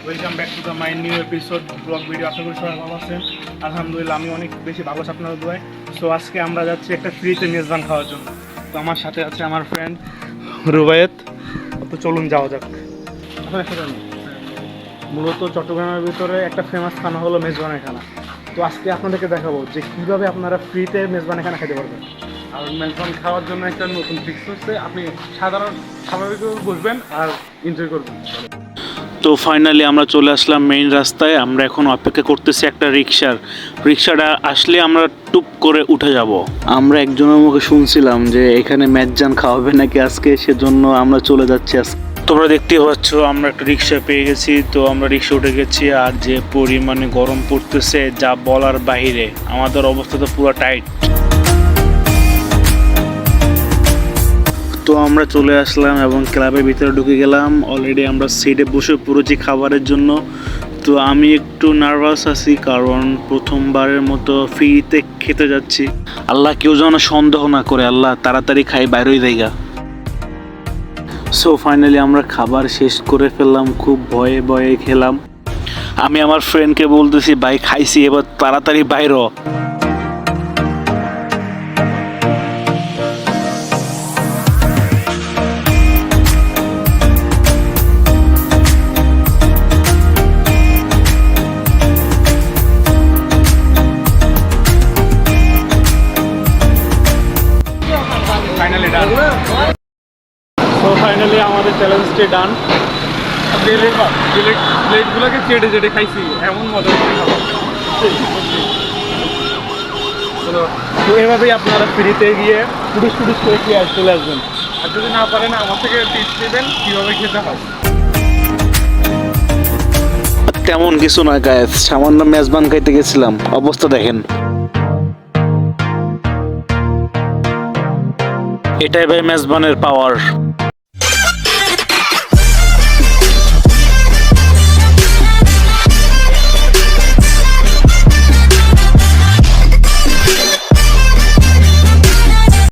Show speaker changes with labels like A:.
A: Welcome back to the my new episode blog video. আশা করি সবাই ভালো আছেন। আলহামদুলিল্লাহ আমি অনেক বেশি ভালো আছি আপনাদের দোয়ায়। সো আজকে আমরা যাচ্ছি একটা ফ্রিতে মেজবান খাওয়ার জন্য। তো আমার সাথে আছে আমার ফ্রেন্ড রুবায়েত। তো চলুন যাওয়া যাক। মূলত চট্টগ্রামের ভিতরে একটা ফেমাস খানা হলো মেজবানের খানা। তো আজকে আপনাদেরকে দেখাবো যে কীভাবে আপনারা ফ্রিতে মেজবানের খানা খেতে পারবেন।
B: আর মেজবান খাওয়ার জন্য একটা নতুন ট্রিক্স হচ্ছে, আপনি স্বাভাবিকভাবে বসবেন আর এনজয় করবেন।
C: তো ফাইনালি আমরা চলে আসলাম মেইন রাস্তায়। আমরা এখন অপেক্ষা করতেছি একটা রিক্সাটা আসলে আমরা টুপ করে উঠে যাব। আমরা একজনের মুখে শুনছিলাম যে এখানে মেজবান খাওয়াবে নাকি আজকে, সেজন্য আমরা চলে যাচ্ছি আজকে। তোমরা দেখতে পাচ্ছ আমরা একটা রিক্সা পেয়ে গেছি। তো আমরা রিক্সা উঠে গেছি, আর যে পরিমাণে গরম পড়তেছে যা বলার বাইরে। আমাদের অবস্থা তো পুরো টাইট। তো আমরা চলে আসলাম এবং ক্লাবের ভিতরে ঢুকে গেলাম। অলরেডি আমরা সিটে বসে পড়েছি খাবারের জন্য। তো আমি একটু নার্ভাস আছি, কারণ প্রথমবারের মতো ফ্রিতে খেতে যাচ্ছি। আল্লাহ কেউ যেন সন্দেহ না করে, আল্লাহ তাড়াতাড়ি খাই বাইরেই জায়গা। সো ফাইনালি আমরা খাবার শেষ করে ফেললাম, খুব ভয়ে ভয়ে খেলাম। আমি আমার ফ্রেন্ডকে বলতেছি, ভাই খাইছি, এবার তাড়াতাড়ি বাইর হ।
A: ফাইনালি আমাদের চ্যালেঞ্জটি ডান।
B: প্লেটগুলোকে চেটে চেটে খাইছি, এমন মজা
A: তো এভাবেই আপনারা ফ্রিতে গিয়ে টুরিস্ট করে খেয়ে চলে আসবেন।
B: আর যদি না পারেন আমার থেকে টিপস নেবেন কীভাবে খেতে হয়।
C: তেমন কিছু না গায়েস, সামান্য মেজবান খাইতে গেছিলাম, অবস্থা দেখেন। এটাই ভাই মেজবানের পাওয়ার।